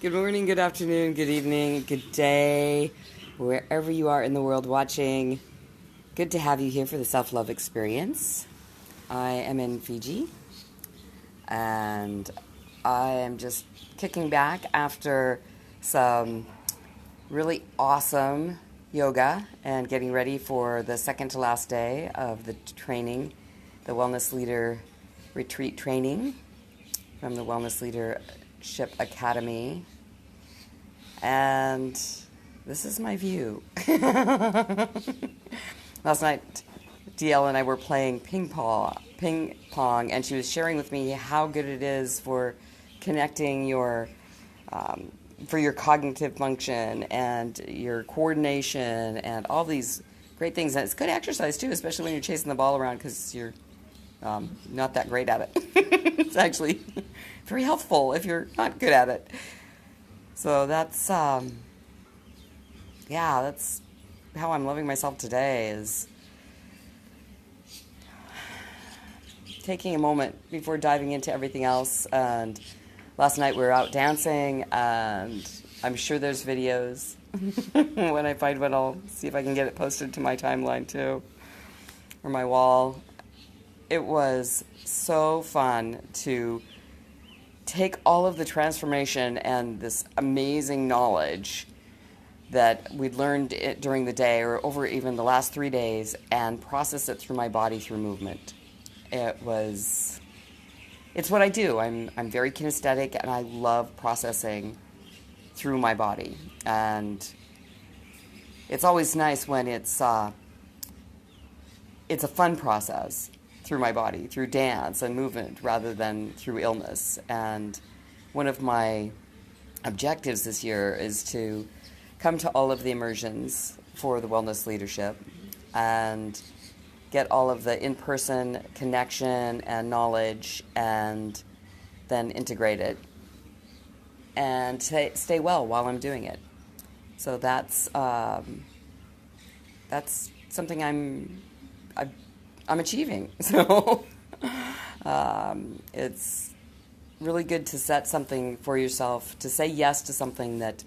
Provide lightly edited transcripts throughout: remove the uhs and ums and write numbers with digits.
Good morning, good afternoon, good evening, good day, wherever you are in the world watching. Good to have you here for the self-love experience. I am in Fiji, and I am just kicking back after some really awesome yoga and getting ready for the second to last day of the training, the Wellness Leader Retreat training from the Wellness Leadership Academy. And this is my view. Last night, DL and I were playing ping pong, and she was sharing with me how good it is for connecting for your cognitive function and your coordination and all these great things. And it's good exercise too, especially when you're chasing the ball around because you're not that great at it. It's actually very helpful if you're not good at it. So that's how I'm loving myself today, is taking a moment before diving into everything else. And last night we were out dancing, and I'm sure there's videos. When I find one, I'll see if I can get it posted to my timeline too, or my wall. It was so fun to take all of the transformation and this amazing knowledge that we'd learned during the day or over even the last 3 days and process it through my body through movement. It's what I do. I'm very kinesthetic, and I love processing through my body. And it's always nice when it's a fun process through my body, through dance and movement, rather than through illness. And one of my objectives this year is to come to all of the immersions for the Wellness Leadership and get all of the in-person connection and knowledge, and then integrate it and stay well while I'm doing it. So that's something I'm achieving. So it's really good to set something for yourself, to say yes to something that,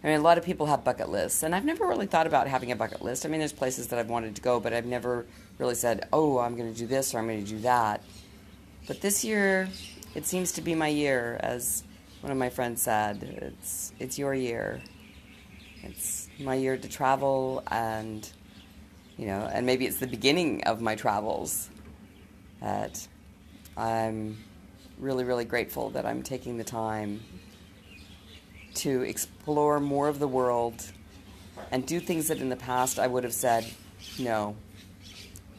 a lot of people have bucket lists, and I've never really thought about having a bucket list. There's places that I've wanted to go, but I've never really said, oh, I'm going to do this or I'm going to do that. But this year, it seems to be my year, as one of my friends said. It's your year. It's my year to travel, and and maybe it's the beginning of my travels. That I'm really, really grateful that I'm taking the time to explore more of the world and do things that in the past I would have said no.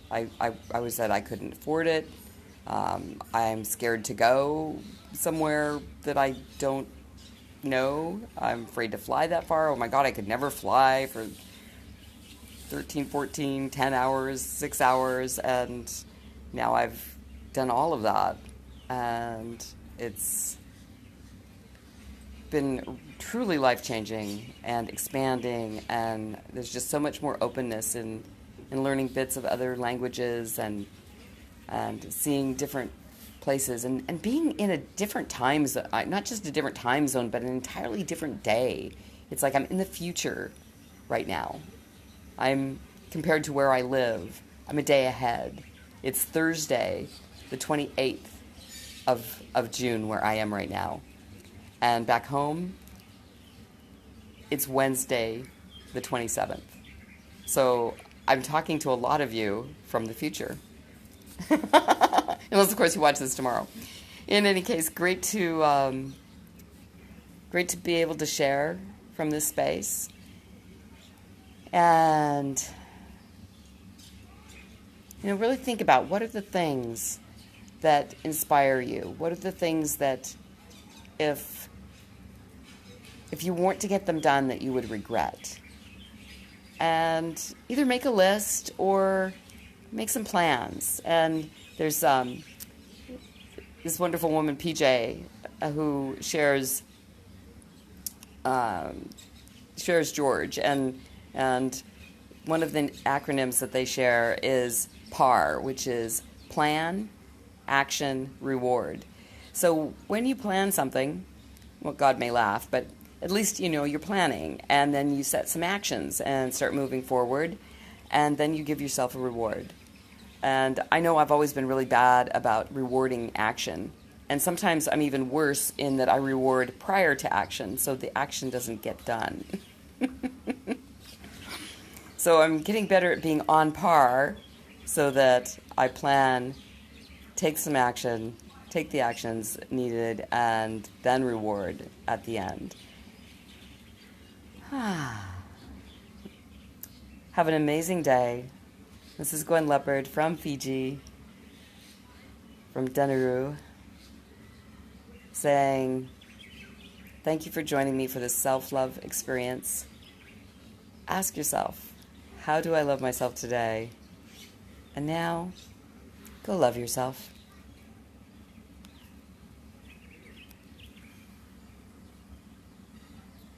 I always said I couldn't afford it. I'm scared to go somewhere that I don't know. I'm afraid to fly that far. Oh my God, I could never fly for 13, 14, 10 hours, 6 hours, and now I've done all of that, and it's been truly life-changing and expanding, and there's just so much more openness in learning bits of other languages and seeing different places and being in a different time zone, not just a different time zone, but an entirely different day. It's like I'm in the future right now. Compared to where I live, I'm a day ahead. It's Thursday, the 28th of June, where I am right now. And back home, it's Wednesday, the 27th. So I'm talking to a lot of you from the future. Unless, of course, you watch this tomorrow. In any case, great to be able to share from this space. And really think about, what are the things that inspire you? What are the things that if you weren't to get them done that you would regret? And either make a list or make some plans. And there's this wonderful woman, PJ, who shares George, and one of the acronyms that they share is PAR, which is Plan, Action, Reward. So when you plan something, well, God may laugh, but at least you know you're planning, and then you set some actions and start moving forward, and then you give yourself a reward. And I know I've always been really bad about rewarding action, and sometimes I'm even worse in that I reward prior to action, so the action doesn't get done. So I'm getting better at being on par so that I plan, take some action, take the actions needed, and then reward at the end. Have an amazing day. This is Gwen Lepard from Fiji, from Denaroo, saying thank you for joining me for this self-love experience. Ask yourself, how do I love myself today? And now, go love yourself.